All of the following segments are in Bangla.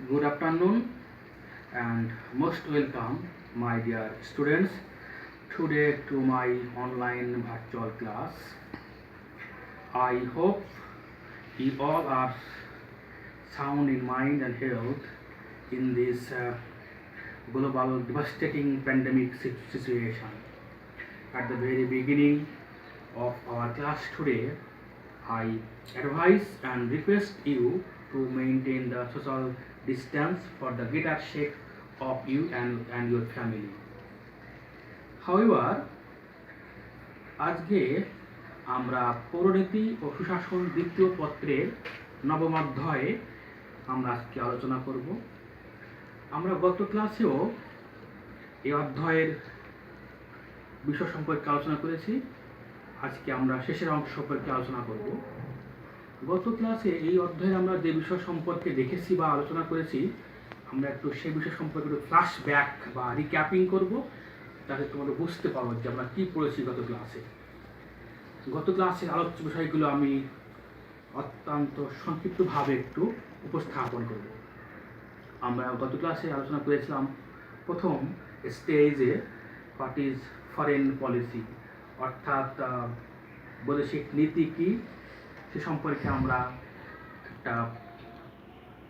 Good afternoon and most welcome, my dear students, today to my online virtual class. I hope you all are sound in mind and health in this global devastating pandemic situation. At the very beginning of our class today, I advise and request you to maintain the social distance for the greater sake of you and your family. However, আজকে আমরা পৌরনীতি ও সুশাসন দ্বিতীয় পত্রের নবম অধ্যায়ে আমরা আজকে আলোচনা করব। আমরা গত ক্লাসেও এই অধ্যায়ের বিষয় সম্পর্কে আলোচনা করেছি। আজকে আমরা শেষের অংশ সম্পর্কে আলোচনা করব। গত ক্লাসে এই অধ্যায়ে আমরা যে বিষয় সম্পর্কে দেখেছি বা আলোচনা করেছি, আমরা একটু সেই বিষয় সম্পর্কে একটু ফ্ল্যাশব্যাক বা রিক্যাপিং করব, যাতে তোমরা বুঝতে পারো যে আমরা কী পড়েছি গত ক্লাসে। গত ক্লাসের আলোচ্য বিষয়গুলো আমি অত্যন্ত সংক্ষিপ্তভাবে একটু উপস্থাপন করব। আমরা গত ক্লাসে আলোচনা করেছিলাম প্রথম স্টেজে হোয়াট ইজ ফরেন পলিসি, অর্থাৎ বৈদেশিক নীতি কী সে সম্পর্কে আমরা একটা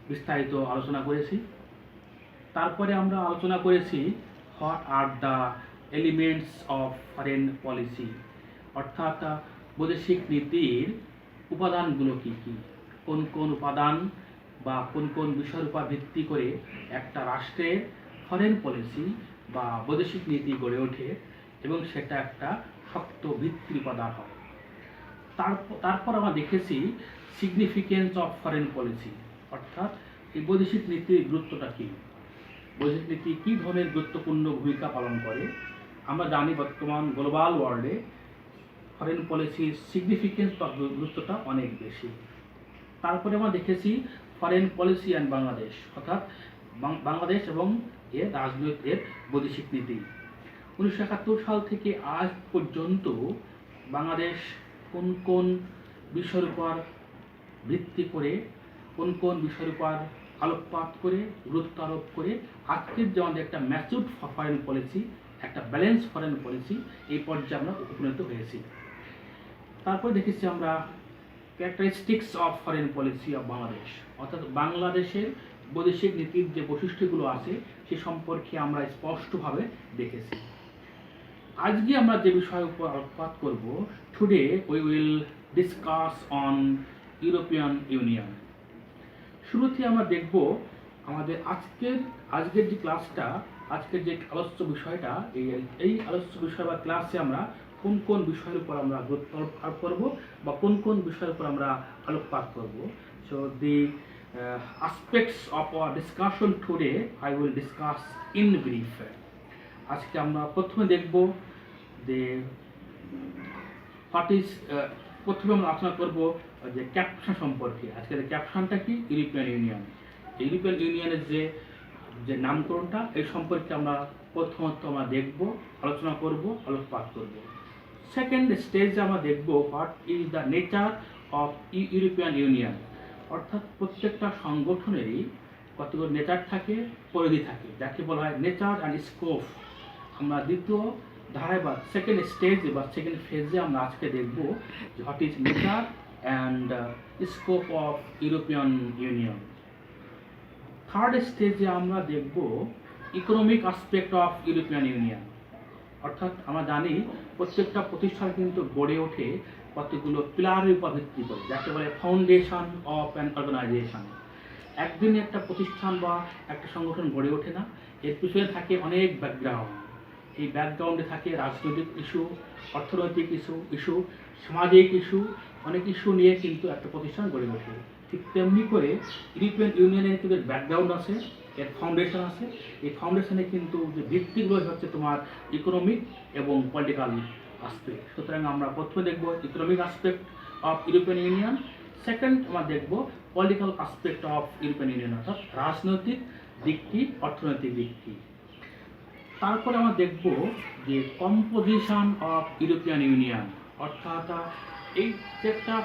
বিস্তারিত আলোচনা করেছি। তারপরে আমরা আলোচনা করেছি what are the elements of foreign policy, অর্থাৎ বৈদেশিক নীতির উপাদানগুলো কী কী, কোন কোন উপাদান বা কোন কোন বিষয়ের উপর ভিত্তি করে একটা রাষ্ট্রের ফরেন পলিসি বা বৈদেশিক নীতি গড়ে ওঠে এবং সেটা একটা শক্ত ভিত্তির উপাদান হয়। তারপর আমরা দেখেছি সিগনিফিকেন্স অফ ফরেন পলিসি, অর্থাৎ এই বৈদেশিক নীতির গুরুত্বটা কী, বৈদেশিক নীতি কী ধরনের গুরুত্বপূর্ণ ভূমিকা পালন করে। আমরা জানি বর্তমান গ্লোবাল ওয়ার্ল্ডে ফরেন পলিসির সিগনিফিকেন্স বা গুরুত্বটা অনেক বেশি। তারপরে আমরা দেখেছি ফরেন পলিসি অ্যান্ড বাংলাদেশ, অর্থাৎ বাংলাদেশ এবং এর রাজনৈতিক বৈদেশিক নীতি। 1971 সাল থেকে আজ পর্যন্ত বাংলাদেশ কোন কোন বিষয়ের উপর ভিত্তি করে, কোন কোন বিষয়ের উপর আলোকপাত করে, গুরুত্ব আরোপ করে আজকের যে আমাদের একটা ম্যাচিউরড ফরেন পলিসি, একটা ব্যালেন্স ফরেন পলিসি, এই পর্যায়ে আমরা উপনীত হয়েছি। তারপরে দেখেছি আমরা characteristics of foreign policy of Bangladesh, অর্থাৎ বাংলাদেশের বৈদেশিক নীতির যে বৈশিষ্ট্যগুলো আছে সে সম্পর্কে আমরা স্পষ্টভাবে দেখেছি। আজকে আমরা যে বিষয়ের উপর আলোকপাত করব, today we will discuss on European union. শুরুতে আমরা দেখব আমাদের আজকের যে ক্লাসটা, আজকের যে আলোচ্য বিষয়টা, এই আলোচ্য বিষয় বা ক্লাসে আমরা কোন কোন বিষয়ের উপর আমরা গুরুত্ব আরোপ করব বা কোন কোন বিষয়ের উপর আমরা আলোকপাত করব। So the aspects of our discussion today I will discuss in brief. আজকে আমরা প্রথমে দেখব যে প্রথমে আমরা আলোচনা করব যে ক্যাপশন সম্পর্কে। আজকের ক্যাপশনটা কি, ইউরোপিয়ান ইউনিয়ন। ইউরোপিয়ান ইউনিয়নের যে নামকরণটা, এই সম্পর্কে আমরা প্রথমত আমরা দেখব, আলোচনা করব, আলোকপাত করব। সেকেন্ড স্টেজে আমরা দেখব what is the nature of European Union, অর্থাৎ প্রত্যেকটা সংগঠনেরই কতগুলো নেচার থাকে, পরিধি থাকে, যাকে বলা হয় নেচার অ্যান্ড স্কোপ। আমরা দ্বিতীয় ধারায় বা সেকেন্ড স্টেজে বা সেকেন্ড ফেজে আমরা আজকে দেখব যে what is nature and scope of European union. Third স্টেজে আমরা দেখব economic aspect of European Union, অর্থাৎ আমরা জানি প্রত্যেকটা প্রতিষ্ঠান কিন্তু গড়ে ওঠে কতগুলো পিলারের উপর ভিত্তি করে, যাকে বলে ফাউন্ডেশন অফ অ্যান অর্গানাইজেশন। একদিনে একটা প্রতিষ্ঠান বা একটা সংগঠন গড়ে ওঠে না, এর পিছনে থাকে অনেক ব্যাকগ্রাউন্ড। এই ব্যাকগ্রাউন্ডে থাকে রাজনৈতিক ইস্যু, অর্থনৈতিক ইস্যু, সামাজিক ইস্যু, অনেক ইস্যু নিয়ে কিন্তু একটা প্রতিষ্ঠান গড়ে ওঠে। ঠিক তেমনি করে ইউরোপিয়ান ইউনিয়নের কিন্তু ব্যাকগ্রাউন্ড আছে, এর ফাউন্ডেশন আছে। এই ফাউন্ডেশনে কিন্তু যে ভিত্তিগুলো হচ্ছে তোমার ইকোনমিক এবং পলিটিক্যাল আসপেক্ট। সুতরাং আমরা প্রথমে দেখব economic aspect of European union, second আমরা দেখব political aspect of European Union, অর্থাৎ রাজনৈতিক দিকটি, অর্থনৈতিক দিকটি। তারপরে আমরা দেখব যে কম্পোজিশন অফ ইউরোপিয়ান ইউনিয়ন, অর্থাৎ এই যে একটা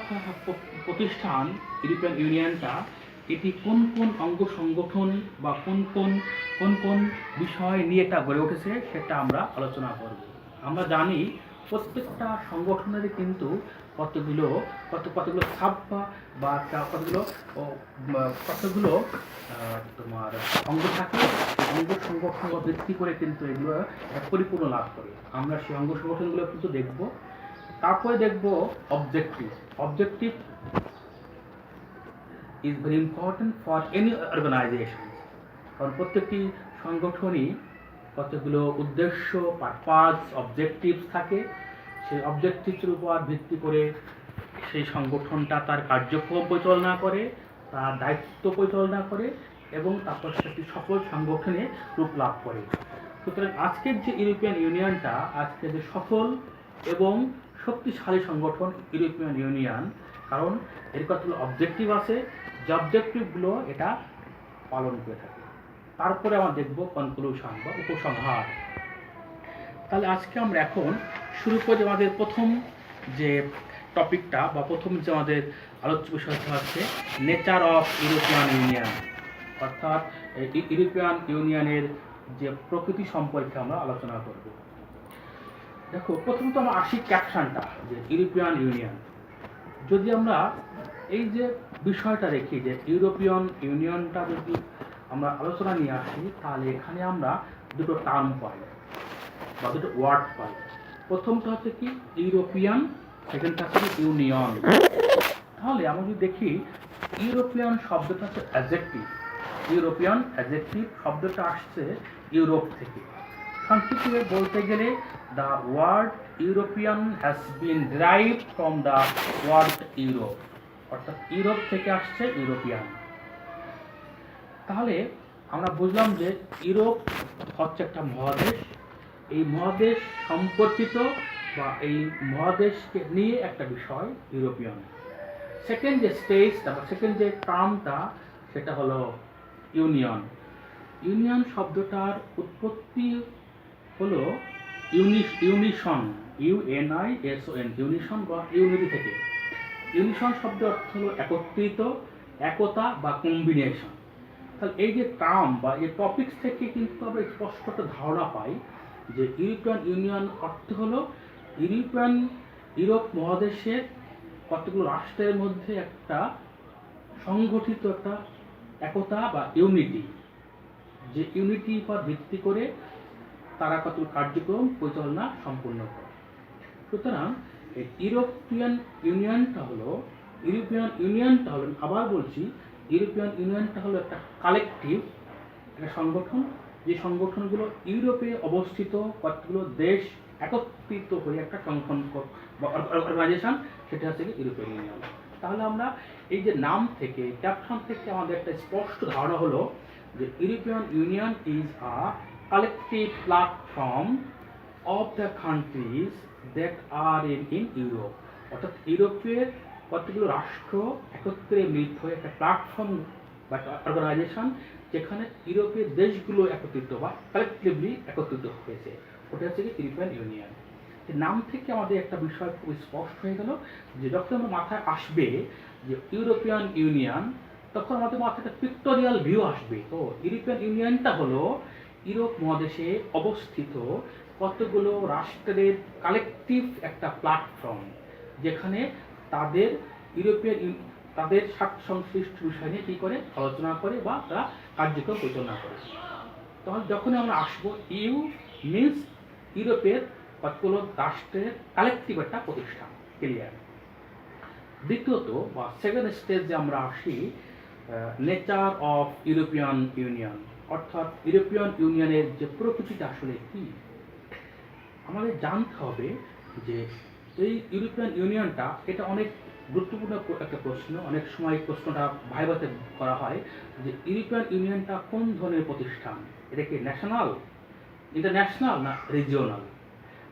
প্রতিষ্ঠান ইউরোপিয়ান ইউনিয়নটা, এটি কোন কোন অঙ্গ সংগঠন বা কোন কোন বিষয় নিয়ে এটা গড়ে উঠেছে সেটা আমরা আলোচনা করব। আমরা জানি প্রত্যেকটা সংগঠনের কিন্তু কতগুলো সাব বা কতগুলো তোমার অঙ্গ থাকে। অঙ্গ সংগঠন ভিত্তি করে কিন্তু এগুলো পরিপূর্ণ লাভ করে। আমরা সেই অঙ্গ সংগঠনগুলো কিন্তু দেখব। তারপরে দেখব objective is very important for any organization, কারণ প্রত্যেকটি সংগঠনই কতগুলো উদ্দেশ্য, পারপাস, অবজেক্টিভস থাকে। সেই অবজেক্টিভসের উপর ভিত্তি করে সেই সংগঠনটা তার কার্যক্রম পরিচালনা করে, তার দায়িত্ব পরিচালনা করে এবং তারপর সেটি সফল সংগঠনে রূপ লাভ করে। সুতরাং আজকের যে ইউরোপিয়ান ইউনিয়নটা, আজকের যে সফল এবং শক্তিশালী সংগঠন ইউরোপিয়ান ইউনিয়ন, কারণ এর কতগুলো অবজেক্টিভ আছে, যে অবজেক্টিভগুলো এটা পালন করে থাকে। তারপরে আমরা দেখব কনক্লুশন বা উপসংহার। তাহলে আজকে আমরা এখন শুরু করি আমাদের প্রথম যে টপিকটা বা প্রথম যে আমাদের আলোচ্য বিষয়টা হচ্ছে নেচার অফ ইউরোপিয়ান ইউনিয়ন, অর্থাৎ ইউরোপিয়ান ইউনিয়নের যে প্রকৃতি সম্পর্কে আমরা আলোচনা করব। দেখো, প্রথমত আমরা আসি ক্যাপশনটা, যে ইউরোপিয়ান ইউনিয়ন। যদি আমরা এই যে বিষয়টা দেখি যে ইউরোপিয়ান ইউনিয়নটা যদি আমরা আলোচনা নিয়ে আসি, তাহলে এখানে আমরা দুটো টার্ম পাই বা দুটো ওয়ার্ড পাই। প্রথমটা হচ্ছে কি ইউরোপিয়ান, সেকেন্ডটা হচ্ছে ইউনিয়ন। তাহলে আমরা যদি দেখি ইউরোপিয়ান শব্দটা হচ্ছে অ্যাডজেক্টিভ। ইউরোপিয়ান অ্যাডজেক্টিভ শব্দটা আসছে ইউরোপ থেকে। সংক্ষিপ্তে বলতে গেলে the word European has been derived from the word Europe, অর্থাৎ ইউরোপ থেকে আসছে ইউরোপিয়ান। তাহলে আমরা বুঝলাম যে ইউরোপ হচ্ছে একটা মহাদেশ। এই মহাদেশ সম্পর্কিত বা এই মহাদেশকে নিয়ে একটা বিষয় ইউরোপিয়ান। সেকেন্ড যে স্টেজটা বা সেকেন্ড যে টার্মটা, সেটা হলো ইউনিয়ন। ইউনিয়ন শব্দটার উৎপত্তি হলো ইউনিশন, ইউএনআইএসওএন, ইউনিশন বা ইউনিটি থেকে। ইউনিশন শব্দের অর্থ হলো একত্রিত, একতা বা কম্বিনেশন। তাহলে এই যে টার্ম বা এই টপিকস থেকে কিন্তু আমরা স্পষ্ট একটা ধারণা পাই যে ইউরোপিয়ান ইউনিয়ন অর্থ হলো ইউরোপ মহাদেশের কতগুলো রাষ্ট্রের মধ্যে একটা সংগঠিত একটা একতা বা ইউনিটি, যে ইউনিটি উপর ভিত্তি করে তারা কতগুলো কার্যক্রম পরিচালনা সম্পূর্ণ করে। সুতরাং ইউরোপিয়ান ইউনিয়নটা হলো আবার বলছি, ইউরোপিয়ান ইউনিয়নটা হলো একটা কালেকটিভ, একটা সংগঠন, যে সংগঠনগুলো ইউরোপে অবস্থিত কতগুলো দেশ একত্রিত হয়ে একটা সংগঠন বা অর্গানাইজেশন, সেটা হচ্ছে কি ইউরোপিয়ান ইউনিয়ন। তাহলে আমরা এই যে নাম থেকে, ক্যাপশন থেকে আমাদের একটা স্পষ্ট ধারণা হলো যে European Union is a collective platform of the countries that are in Europe, অর্থাৎ ইউরোপের কতগুলো রাষ্ট্র একত্রে মিলিত হয়ে একটা প্ল্যাটফর্ম বা অর্গানাইজেশন, যেখানে ইউরোপের দেশগুলো একত্রিত বা কালেকটিভলি একত্রিত হয়েছে, ওটা হচ্ছে কি ইউরোপিয়ান ইউনিয়ন। নাম থেকে আমাদের একটা বিষয় খুব স্পষ্ট হয়ে গেল যে যখন আমার মাথায় আসবে যে ইউরোপিয়ান ইউনিয়ন, তখন আমাদের মাথায় একটা পিক্টোরিয়াল ভিউ আসবে। তো ইউরোপিয়ান ইউনিয়নটা হলো ইউরোপ মহাদেশে অবস্থিত কতগুলো রাষ্ট্রের কালেকটিভ একটা প্ল্যাটফর্ম, যেখানে তাদের তাদের স্বার্থ সংশ্লিষ্ট বিষয় নিয়ে কী করে আলোচনা করে বা তারা কার্যক্রম পরিচালনা করে। তাহলে যখন আমরা আসবো, ইউ মিনস ইউরোপের কতগুলো রাষ্ট্রের কালেকটিভ একটা প্রতিষ্ঠান, ক্লিয়ার। দ্বিতীয়ত বা সেকেন্ড স্টেজে আমরা আসি নেচার অফ ইউরোপিয়ান ইউনিয়ন, অর্থাৎ ইউরোপিয়ান ইউনিয়নের যে প্রকৃতিটা আসলে কি। আমাদের জানতে হবে যে এই ইউরোপিয়ান ইউনিয়নটা, এটা অনেক গুরুত্বপূর্ণ একটা প্রশ্ন। অনেক সময় প্রশ্নটা ভাইভাতে করা হয় যে ইউরোপিয়ান ইউনিয়নটা কোন ধরনের প্রতিষ্ঠান, এটা কি ন্যাশনাল, ইন্টারন্যাশনাল না রিজিওনাল।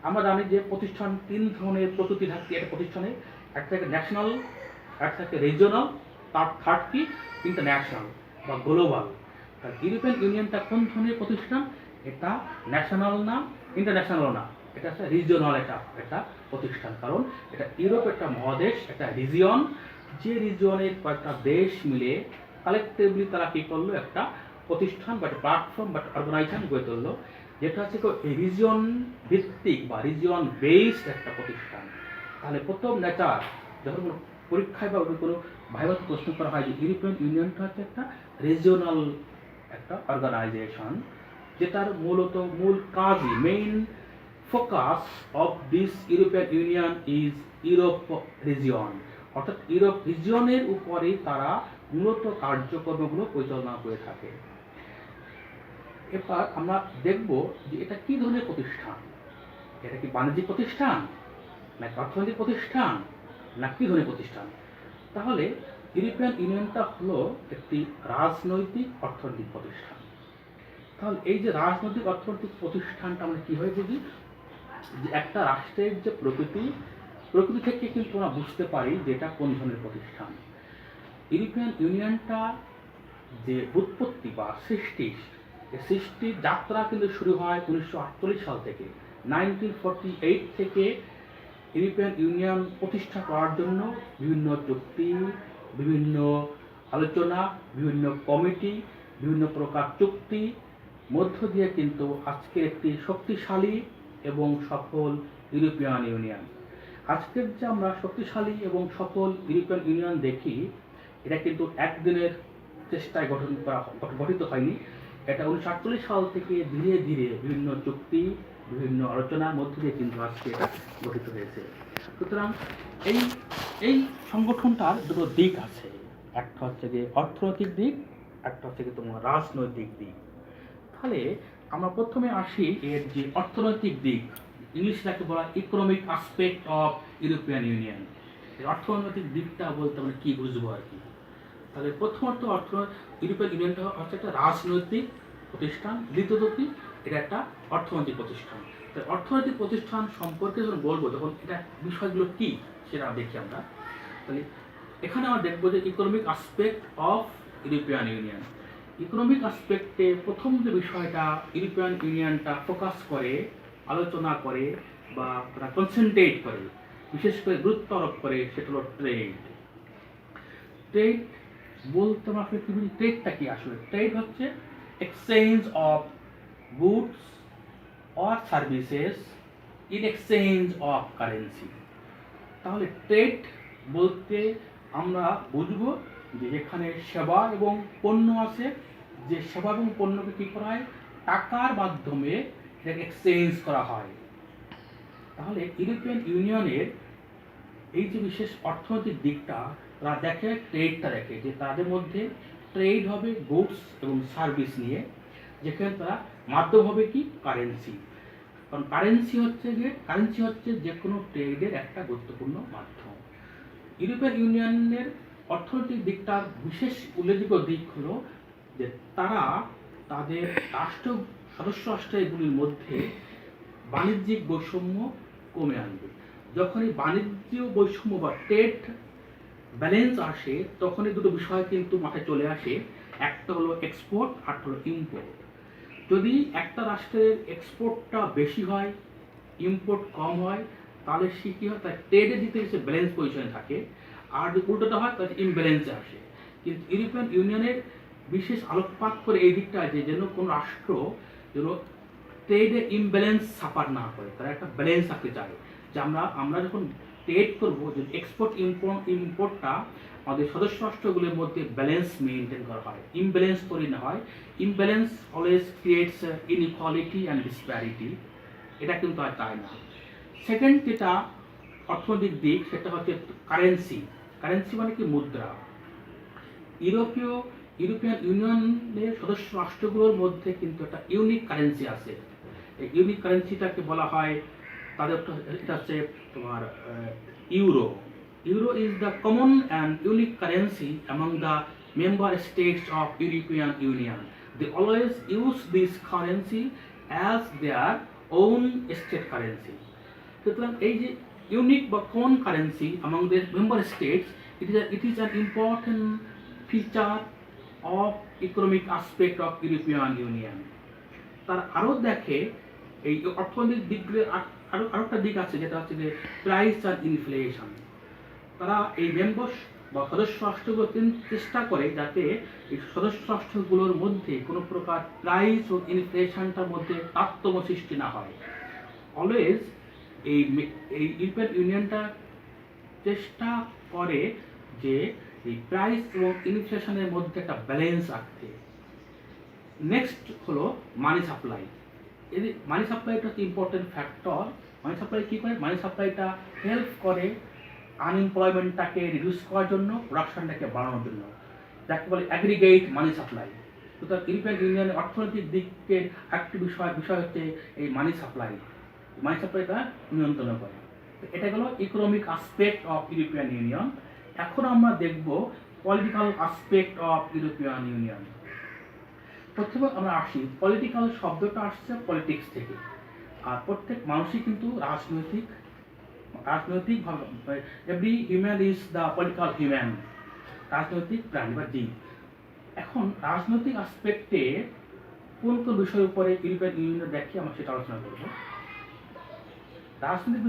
আমরা জানি যে প্রতিষ্ঠান তিন ধরনের প্রকৃতি থাকে একটা প্রতিষ্ঠানে, একটা থাকে ন্যাশনাল, একটা থাকে রিজিওনাল, তার থার্ড কি ইন্টারন্যাশনাল বা গ্লোবাল। তার ইউরোপিয়ান ইউনিয়নটা কোন ধরনের প্রতিষ্ঠান, এটা ন্যাশনাল না, ইন্টারন্যাশনাল না, এটা হচ্ছে রিজিওনাল একটা প্রতিষ্ঠান। কারণ এটা ইউরোপ একটা মহাদেশ, একটা রিজিয়ন, যে রিজিয়নের কয়েকটা দেশ মিলে কালেক্টিভলি তারা কি করলো, একটা প্রতিষ্ঠান বা প্ল্যাটফর্ম বা অর্গানাইজেশন গড়ে তুললো, যেটা হচ্ছে রিজিয়ন ভিত্তিক বা রিজিয়ন বেসড একটা প্রতিষ্ঠান। তাহলে প্রথম নেচার যখন কোনো পরীক্ষায় বা কোনো ভাইভাতে প্রশ্ন করা হয় যে ইউরোপিয়ান ইউনিয়নটা হচ্ছে একটা রিজিওনাল একটা অর্গানাইজেশন, যেটার মূল কাজই, main focus of this European Union is Europe region, অর্থাৎ ইউরোপ রিজিয়নের উপরেই তারা মূলত কার্যক্রমগুলো পরিচালনা করে থাকে। এবার আমরা দেখব যে এটা কি ধরনের প্রতিষ্ঠান, এটা কি বাণিজ্যিক প্রতিষ্ঠান নাকি অর্থনৈতিক প্রতিষ্ঠান না কি ধরনের প্রতিষ্ঠান। তাহলে ইউরোপিয়ান ইউনিয়নটা হলো একটি রাজনৈতিক অর্থনৈতিক প্রতিষ্ঠান। তাহলে এই যে রাজনৈতিক অর্থনৈতিক প্রতিষ্ঠানটা আমরা কীভাবে বুঝি, যে একটা রাষ্ট্রের যে প্রকৃতি থেকে কিন্তু আমরা বুঝতে পারি যে এটা কোন ধরনের প্রতিষ্ঠান। ইউরোপিয়ান ইউনিয়নটা যে উৎপত্তি বা সৃষ্টির যাত্রা কিন্তু শুরু হয় 1948 সাল থেকে। 1948 থেকে ইউরোপিয়ান ইউনিয়ন প্রতিষ্ঠা করার জন্য বিভিন্ন চুক্তি, বিভিন্ন আলোচনা, বিভিন্ন কমিটি, বিভিন্ন প্রকার চুক্তি মধ্য দিয়ে কিন্তু আজকের একটি শক্তিশালী এবং সফল ইউরোপিয়ান ইউনিয়ন। আজকের যে আমরা শক্তিশালী এবং সফল ইউরোপিয়ান ইউনিয়ন দেখি, এটা কিন্তু একদিনের চেষ্টায় গঠিত হয়নি। এটা 1948 সাল থেকে ধীরে ধীরে বিভিন্ন চুক্তি, বিভিন্ন আলোচনার মধ্য দিয়ে কিন্তু আজকে এটা গঠিত হয়েছে। সুতরাং এই সংগঠনটার দুটো দিক আছে, একটা হচ্ছে যে অর্থনৈতিক দিক, একটা হচ্ছে কি তোমার রাজনৈতিক দিক। তাহলে আমরা প্রথমে আসি এর যে অর্থনৈতিক দিক, ইংলিশে যাকে বলা economic aspect of European union. এই অর্থনৈতিক দিকটা বলতে আমরা কি বুঝবো আর কি। তাহলে প্রথমত ইউরোপিয়ান ইউনিয়নটা হচ্ছে একটা রাজনৈতিক প্রতিষ্ঠান, দ্বিতীয়ত এটা একটা অর্থনৈতিক প্রতিষ্ঠান। তাই অর্থনৈতিক প্রতিষ্ঠান সম্পর্কে যখন বলবো তখন এটা বিষয়গুলো কি সেটা দেখি আমরা। তাহলে এখানে আমরা দেখবো যে economic aspect of European Union. ইকোনমিক অ্যাসপেক্টে প্রথম যে বিষয়টা ইউরোপিয়ান ইউনিয়নটা ফোকাস করে, আলোচনা করে বা তারা কনসেন্ট্রেট করে, বিশেষ করে গুরুত্ব আরোপ করে, সেটা হলো ট্রেড। ট্রেড বলতে আমরা আসলে কি বুঝি, ট্রেডটা কি আসলে? ট্রেড হচ্ছে exchange of goods or services in exchange of currency. তাহলে ট্রেড বলতে আমরা বুঝবো যে যেখানে সেবা এবং পণ্য আছে, যে সেবা এবং পণ্যকে কী করা হয়, টাকার মাধ্যমে এটাকে এক্সচেঞ্জ করা হয়। তাহলে ইউরোপিয়ান ইউনিয়নের এই যে বিশেষ অর্থনৈতিক দিকটা তারা দেখে, ট্রেডটা দেখে যে তাদের মধ্যে ট্রেড হবে গুডস এবং সার্ভিস নিয়ে, যেখানে তারা মাধ্যম হবে কি কারেন্সি। কারণ কারেন্সি হচ্ছে যে কোনো ট্রেডের একটা গুরুত্বপূর্ণ মাধ্যম। ইউরোপিয়ান ইউনিয়নের অর্থনৈতিক দিকটার বিশেষ উল্লেখযোগ্য দিক হলো যে তারা তাদের সদস্য রাষ্ট্রগুলির মধ্যে বাণিজ্যিক বৈষম্য কমে আনবে। যখনই বাণিজ্য বৈষম্য বা ট্রেড ব্যালেন্স আসে, তখনই দুটো বিষয় কিন্তু মাথায় চলে আসে, একটা হলো এক্সপোর্ট আর হলো ইম্পোর্ট। যদি একটা রাষ্ট্রের এক্সপোর্টটা বেশি হয়, ইম্পোর্ট কম হয়, তাহলে সে কী হয়, তার ট্রেডের দিতে এসে ব্যালেন্স পজিশনে থাকে, আর যদি উল্টোটা হয় তাহলে ইমব্যালেন্সে আসে। কিন্তু ইউরোপিয়ান ইউনিয়নের বিশেষ আলোকপাত করে এই দিকটা যে যেন কোনো রাষ্ট্র যেন ট্রেডে ইমব্যালেন্স সাফার না করে, তারা একটা ব্যালেন্স থাকতে চায়। যে আমরা যখন ট্রেড করবো, যদি এক্সপোর্ট ইম্পোর্টটা আমাদের সদস্য রাষ্ট্রগুলির মধ্যে ব্যালেন্স মেনটেন করা হয়, ইমব্যালেন্স তৈরি না হয়। Imbalance always creates inequality and disparity, এটা কিন্তু আর চায় না। সেকেন্ড যেটা অর্থনৈতিক দিক, সেটা হচ্ছে কারেন্সি। কারেন্সি মানে কি, মুদ্রা। ইউরোপিয়ান ইউনিয়নের সদস্য রাষ্ট্রগুলোর মধ্যে কিন্তু একটা ইউনিক কারেন্সি আছে। এই ইউনিক কারেন্সিটাকে বলা হয় তাদের, এটা হচ্ছে তোমার euro. Euro is the common and unique currency among the member states of European Union. They always use this currency as their own state currency. সুতরাং এই যে ইউনিক বা common currency among the member states, it is an important feature of economic aspect of European Union. তার আরও দেখে এই অর্থনৈতিক দিকগুলো আরও একটা দিক আছে, যেটা হচ্ছে যে প্রাইস আর ইনফ্লেশন। তারা এই বা সদস্য রাষ্ট্রগুলো চেষ্টা করে যাতে এই সদস্য রাষ্ট্রগুলোর মধ্যে কোনো প্রকার প্রাইস ও ইনফ্লেশনটার মধ্যে তারতম্য সৃষ্টি না হয়। অলওয়েজ এই ইউরোপিয়ান ইউনিয়নটা চেষ্টা করে যে এই প্রাইস এবং ইনফ্লেশনের মধ্যে একটা ব্যালেন্স রাখতে। নেক্সট হলো মানি সাপ্লাই। এই মানি সাপ্লাইটা হচ্ছে ইম্পর্টেন্ট ফ্যাক্টর। মানি সাপ্লাই কী করে? মানি সাপ্লাইটা হেল্প করে আনএমপ্লয়মেন্টটাকে রিডিউস করার জন্য, প্রোডাকশনটাকে বাড়ানোর জন্য, যাকে বলে অ্যাগ্রিগেট মানি সাপ্লাই। সুতরাং ইউরোপিয়ান ইউনিয়নের অর্থনৈতিক দিকের একটি বিষয় হচ্ছে এই মানি সাপ্লাই। মানি সাপ্লাইটা নিয়ন্ত্রণ করে। এটা হলো economic aspect of European union. এখন আমরা দেখব political aspect of European union. প্রথমে আমরা আসি, পলিটিক্যাল শব্দটা আসছে পলিটিক্স থেকে। আর প্রত্যেক মানুষই কিন্তু রাজনৈতিক ভাবে, every human is the political human, রাজনৈতিক প্রাণী বা জীব। এখন রাজনৈতিক আসপেক্টে কোন কোন বিষয়ের উপরে ইউরোপিয়ান ইউনিয়ন দেখে আমরা সেটা আলোচনা করব। রাজনৈতিক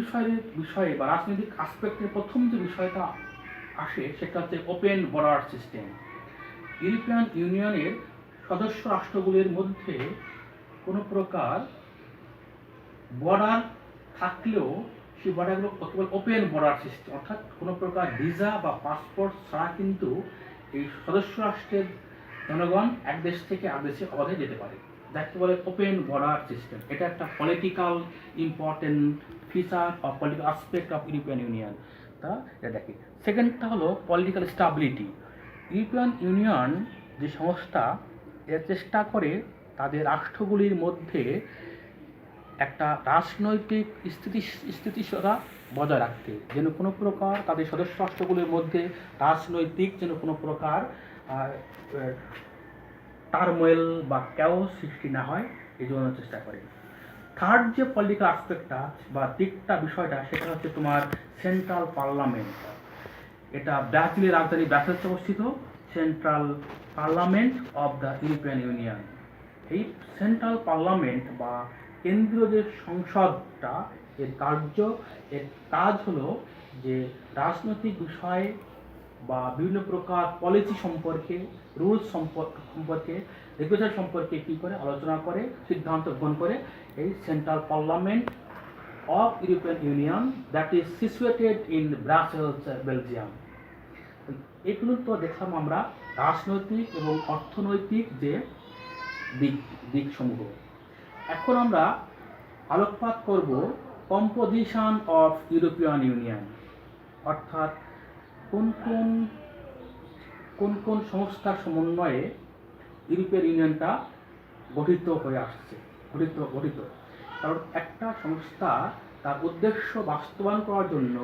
বিষয়ে বা রাজনৈতিক আসপেক্টের প্রথম যে বিষয়টা আসে সেটা হচ্ছে ওপেন বর্ডার সিস্টেম। ইউরোপিয়ান ইউনিয়নের সদস্য রাষ্ট্রগুলির মধ্যে কোনো প্রকার বর্ডার থাকলেও সেই বর্ডারগুলো কেবল ওপেন বর্ডার সিস্টেম, অর্থাৎ কোনো প্রকার ভিসা বা পাসপোর্ট ছাড়া কিন্তু এই সদস্য রাষ্ট্রের জনগণ এক দেশ থেকে আর দেশে অবাধে যেতে পারে, যাকে বলে ওপেন বর্ডার সিস্টেম। এটা একটা political important feature of political aspect of European union. তা এটা দেখি। সেকেন্ডটা হলো পলিটিক্যাল স্টাবিলিটি। ইউরোপিয়ান ইউনিয়ন যে সংস্থা, এর চেষ্টা করে তাদের রাষ্ট্রগুলির মধ্যে একটা রাজনৈতিক স্থিতিশীলতা বজায় রাখতে, যেন কোনো প্রকার তাদের সদস্য রাষ্ট্রগুলির মধ্যে রাজনৈতিক যেন কোনো প্রকার টার্মোয়েল বা ক্যাওস সৃষ্টি না হয়, এই জন্য চেষ্টা করে। থার্ড যে পলিটিক্যাল আসপেক্টটা বা দিকটা বিষয়টা, সেটা হচ্ছে তোমার সেন্ট্রাল পার্লামেন্ট। এটা ব্রাজিলের রাজধানী ব্রাসেলসে অবস্থিত central parliament of the European union. এই সেন্ট্রাল পার্লামেন্ট বা কেন্দ্রীয় যে সংসদটা, এর কাজ হলো যে রাজনৈতিক বিষয়ে বা বিভিন্ন প্রকার পলিসি সম্পর্কে, রুলস সম্পর্কে, রেগুলেশন সম্পর্কে কী করে আলোচনা করে, সিদ্ধান্ত গ্রহণ করে। এই central parliament of European union that is situated in Brussels, Belgium. এগুলো তো দেখলাম আমরা রাজনৈতিক এবং অর্থনৈতিক যে দিকসমূহ। এখন আমরা আলোকপাত করব কম্পোজিশন অফ ইউরোপিয়ান ইউনিয়ন, অর্থাৎ কোন কোন সংস্থার সমন্বয়ে ইউরোপিয়ান ইউনিয়নটা গঠিত হয়ে আসছে, গঠিত। কারণ একটা সংস্থা তার উদ্দেশ্য বাস্তবায়ন করার জন্য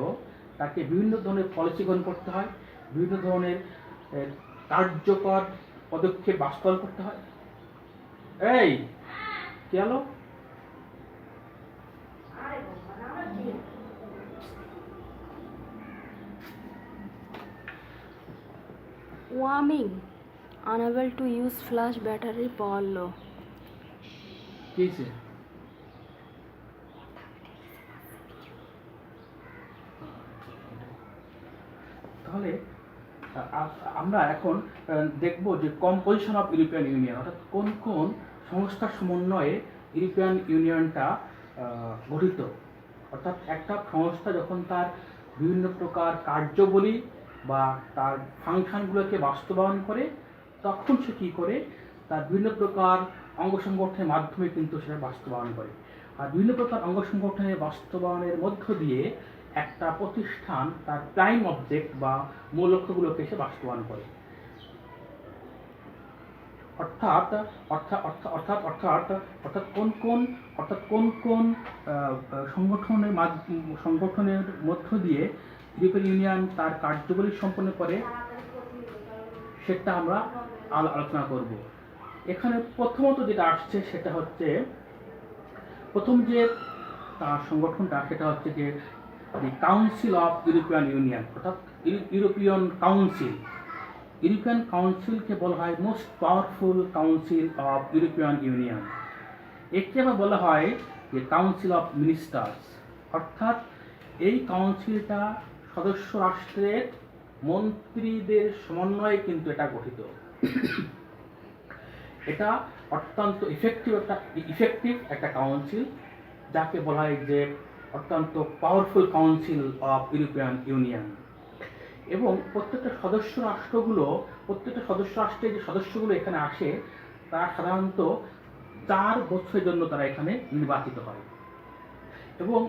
তাকে বিভিন্ন ধরনের পলিসি গ্রহণ করতে হয়, বিভিন্ন ধরনের কার্যকর পদক্ষেপ বাস্তবায়ন করতে হয়। এই কি হলো? Warming. Unable to use flash battery, power low. কিছে তাহলে আমরা এখন দেখব যে কম্পোজিশন অফ ইউরোপিয়ান ইউনিয়ন, অর্থাৎ কোন কোন সংস্থার সমন্বয়ে ইউরোপিয়ান ইউনিয়নটা গঠিত। অর্থাৎ একটা সংস্থা যখন তার বিভিন্ন প্রকার কার্যাবলী বা তার ফাংশনগুলোকে বাস্তবায়ন করে, তখন সে কী করে, তার বিভিন্ন প্রকার অঙ্গ সংগঠনের মাধ্যমে কিন্তু সেটা বাস্তবায়ন করে। আর বিভিন্ন প্রকার অঙ্গ সংগঠনের বাস্তবায়নের মধ্য দিয়ে একটা প্রতিষ্ঠান তার প্রাইম অবজেক্ট বা মূল লক্ষ্যগুলোকে সে বাস্তবায়ন করে। অর্থাৎ কোন কোন সংগঠনের মধ্য দিয়ে ইউরোপিয়ান ইউনিয়ন তার কার্যাবলী সম্পন্ন করে, সেটা আমরা আলোচনা করব। এখানে প্রথমত যেটা আসছে সেটা হচ্ছে, প্রথম যে তার সংগঠনটা সেটা হচ্ছে যে দি কাউন্সিল অফ ইউরোপিয়ান ইউনিয়ন, অর্থাৎ ইউরোপিয়ান কাউন্সিল। ইউরোপিয়ান কাউন্সিলকে বলা হয় most powerful council of European union. একে আবার বলা হয় যে কাউন্সিল অফ মিনিস্টার্স, অর্থাৎ এই কাউন্সিলটা সদস্য রাষ্ট্রের মন্ত্রীদের সমন্বয়ে কিন্তু এটা গঠিত। এটা অত্যন্ত ইফেক্টিভ একটা কাউন্সিল, যাকে বলা হয় যে অত্যন্ত powerful council of European union. এবং প্রত্যেকটা সদস্য রাষ্ট্রের যে সদস্যগুলো এখানে আসে, তারা সাধারণত 4 বছরের জন্য তারা এখানে নির্বাচিত হয়। এবং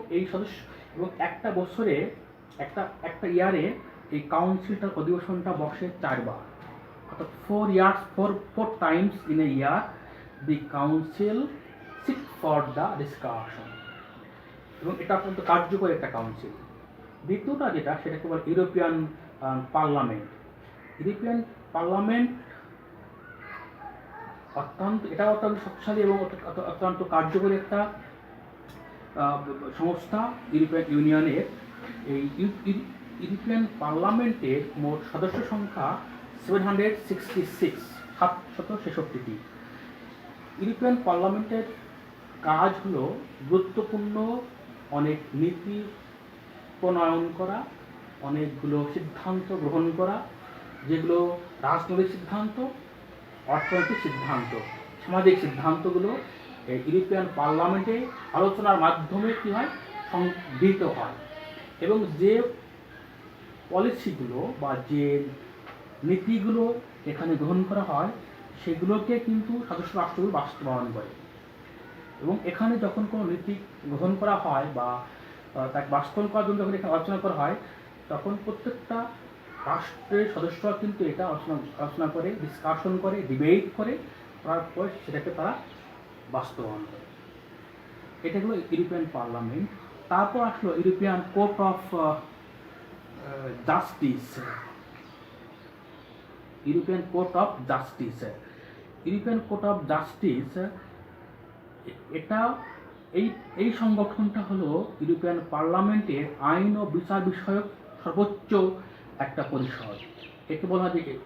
একটা বছরে একটা ইয়ারে এই কাউন্সিলটার অধিবেশনটা বসে 4 বার, অর্থাৎ 4 times in a year the council sit for the discussion। এবং এটা অত্যন্ত কার্যকরী একটা কাউন্সিল। দ্বিতীয়টা যেটা, সেটাকে বলে ইউরোপিয়ান পার্লামেন্ট। ইউরোপিয়ান পার্লামেন্ট অত্যন্ত শক্তিশালী এবং অত্যন্ত কার্যকরী একটা সংস্থা ইউরোপিয়ান ইউনিয়নের। এই ইউরোপিয়ান পার্লামেন্টের মোট সদস্য সংখ্যা 766টি। ইউরোপিয়ান পার্লামেন্টের কাজ হলো গুরুত্বপূর্ণ অনেক নীতি প্রণয়ন করা, অনেকগুলো সিদ্ধান্ত গ্রহণ করা, যেগুলো রাজনৈতিক সিদ্ধান্ত, অর্থনৈতিক সিদ্ধান্ত, সামাজিক সিদ্ধান্তগুলো এই ইউরোপিয়ান পার্লামেন্টে আলোচনার মাধ্যমে কী হয়, গৃহীত হয়। এবং যে পলিসিগুলো বা যে নীতিগুলো এখানে গ্রহণ করা হয়, সেগুলোকে কিন্তু সদস্য রাষ্ট্রগুলো বাস্তবায়ন করে। এবং এখানে যখন কোনো নীতি গ্রহণ করা হয় বা তাকে বাস্তবায়ন করার জন্য যখন এখানে আলোচনা করা হয়, তখন প্রত্যেকটা রাষ্ট্রের সদস্যরা কিন্তু এটা আলোচনা করে, ডিসকাশন করে, ডিবেট করে, তারপর সেটাকে তারা বাস্তবায়ন করে। এটা হলো ইউরোপিয়ান পার্লামেন্ট। তারপর আসলো European court of justice. European court of justice এটা এই সংগঠনটা হলো ইউরোপিয়ান পার্লামেন্টের আইন ও বিচার বিষয়ক সর্বোচ্চ একটা পরিষদ। একে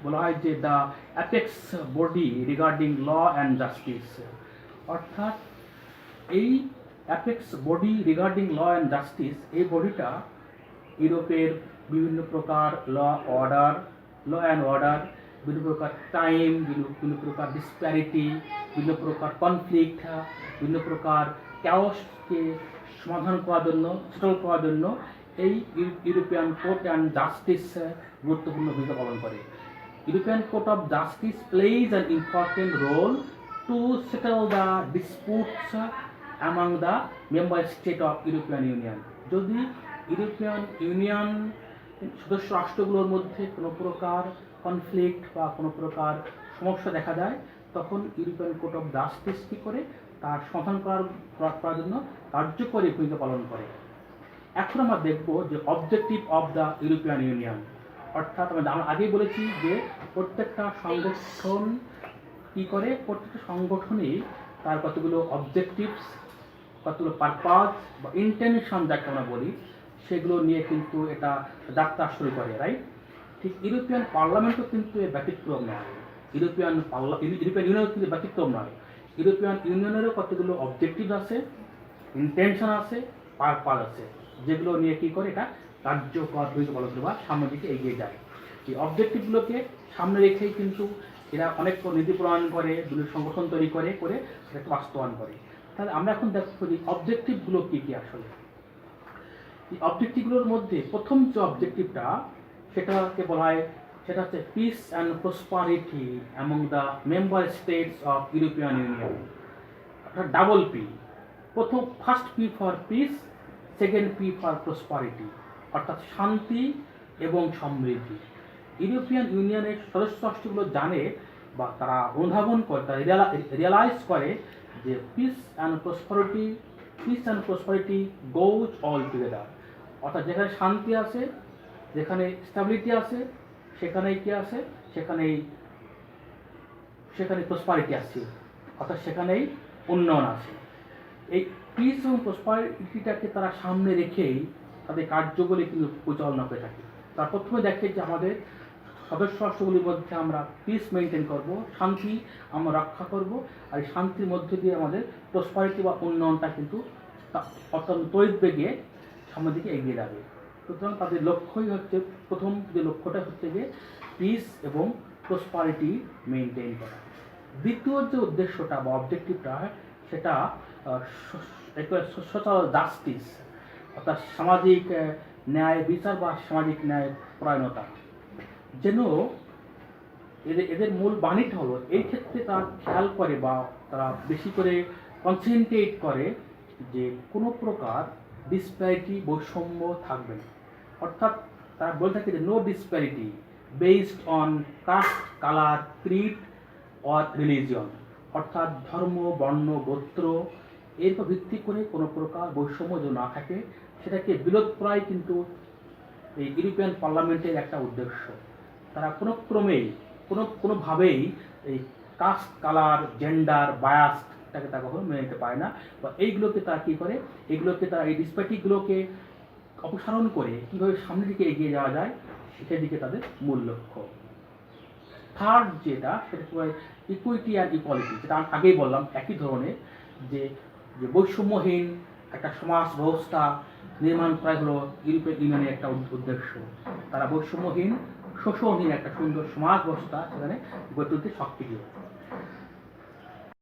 বলা হয় যে the apex body regarding law and justice. অর্থাৎ এই apex body regarding law and justice, এই বডিটা ইউরোপের বিভিন্ন প্রকার ল অ্যান্ড অর্ডার, বিভিন্ন প্রকার টাইম, বিভিন্ন প্রকার ডিসপ্যারিটি, বিভিন্ন প্রকার কনফ্লিক্ট, বিভিন্ন প্রকার ক্যাওসকে সমাধান করার জন্য, সেটেল করার জন্য এই ইউরোপিয়ান কোর্ট অ্যান্ড জাস্টিস গুরুত্বপূর্ণ ভূমিকা পালন করে। European court of justice plays an important role to settle the disputes among the member state of European Union. যদি ইউরোপিয়ান ইউনিয়ন সদস্য রাষ্ট্রগুলোর মধ্যে কোনো প্রকার কনফ্লিক্ট বা কোনো প্রকার সমস্যা দেখা যায়, তখন ইউরোপিয়ান কোর্ট অফ জাস্টিস কী করে, তার সমাধান করার জন্য কার্যকরী ভূমিকা পালন করে। এখন আমরা দেখব যে objective of the European Union. অর্থাৎ আমরা আগেই বলেছি যে প্রত্যেকটা সংগঠন কী করে, প্রত্যেকটা সংগঠনেই তার কতগুলো অবজেক্টিভস, কতগুলো পারপাস বা ইন্টেনশন যাকে আমরা বলি, সেগুলো নিয়ে কিন্তু এটা যাত্রা শুরু করে, রাইট? ঠিক ইউরোপিয়ান পার্লামেন্টও কিন্তু এর ব্যতিক্রম নয়। ইউরোপিয়ান ইউনিয়ন কিন্তু ব্যতিক্রম নয়। ইউরোপিয়ান ইউনিয়নেরও কতগুলো অবজেক্টিভ আছে, ইন্টেনশন আছে, পারপাস আছে, যেগুলো নিয়ে কী করে এটা কার্যকর ভূমিকা পালন করে বা সামনের দিকে এগিয়ে যায়। এই অবজেক্টিভগুলোকে সামনে রেখেই কিন্তু এরা অনেক নীতি প্রণয়ন করে, বিভিন্ন সংগঠন তৈরি করে সেটাকে বাস্তবায়ন করে। তাহলে আমরা এখন দেখো যে অবজেক্টিভগুলো কী কী আসলে। এই অবজেক্টিভগুলোর মধ্যে প্রথম যে অবজেক্টিভটা, সেটাকে বলা হয়, সেটা হচ্ছে peace and prosperity among the member states of European Union. অর্থাৎ double P. First P for peace, second P for prosperity, অর্থাৎ শান্তি এবং সমৃদ্ধি। ইউরোপিয়ান ইউনিয়নের সদস্য রাষ্ট্রগুলো জানে বা তারা অনুধাবন করে, তারা রিয়ালাইজ করে যে piece and prosperity goes all together. অর্থাৎ যেখানে শান্তি আছে, যেখানে স্টেবিলিটি আছে, সেখানেই কী আছে, সেখানে প্রসপারিটি আছে, অর্থাৎ সেখানেই উন্নয়ন আছে। এই পিস এবং প্রসপারিটিটাকে তারা সামনে রেখেই তাদের কার্যগুলি কিন্তু পরিচালনা করে থাকে। তার প্রথমে দেখে যে আমাদের সদস্য রাষ্ট্রগুলির মধ্যে আমরা পিস মেনটেন করব, শান্তি আমরা রক্ষা করব, আর এই শান্তির মধ্যে দিয়ে আমাদের প্রসপারিটি বা উন্নয়নটা কিন্তু অত্যন্ত তড়িৎ বেগে সামনের দিকে এগিয়ে যাবে। তো সুতরাং তাদের লক্ষ্যই হচ্ছে, প্রথম যে লক্ষ্যটা হচ্ছে যে পিস এবং প্রসপারিটি মেনটেন করা। দ্বিতীয় যে উদ্দেশ্যটা বা অবজেক্টিভটা, সেটা সোশ্যাল জাস্টিস, অর্থাৎ সামাজিক ন্যায় বিচার বা সামাজিক ন্যায় পরায়ণতা। যেন এদের মূল বাণীটা হলো, এই ক্ষেত্রে তারা খেয়াল করে বা তারা বেশি করে কনসেন্ট্রেট করে যে কোনো প্রকার ডিসপ্যারিটি, বৈষম্য থাকবে না। অর্থাৎ তারা বলে থাকে যে no disparity based on caste, colour, creed or religion, অর্থাৎ ধর্ম, বর্ণ, গোত্র এর উপর ভিত্তি করে কোনো প্রকার বৈষম্য যেন না থাকে, সেটাকে বিরোধ করাই কিন্তু এই ইউরোপিয়ান পার্লামেন্টের একটা উদ্দেশ্য। তারা কোনো ক্রমেই কোনোভাবেই এই কাস্ট, কালার, জেন্ডার, বায়াসটাকে তারা কখনো মেনে নিতে পারে না, বা এইগুলোকে তারা কী করে, এগুলোকে তারা এই ডিসপ্যারিটিগুলোকে অপসারণ করে কীভাবে সামনের দিকে এগিয়ে যাওয়া যায়, সেটার দিকে তাদের মূল লক্ষ্য। থার্ড যেটা, সেটা হচ্ছে ইকুইটি অ্যান্ড ইকুয়ালিটি, যেটা আমি আগেই বললাম, একই ধরনের যে বৈষম্যহীন একটা সমাজ ব্যবস্থা নির্মাণ করা হলো ইউরোপিয়ান ইউনিয়নের একটা উদ্দেশ্য। তারা বৈষম্যহীন, শোষণহীন একটা সুন্দর সমাজ ব্যবস্থা সেখানে গড়ে তুলতে সক্রিয়।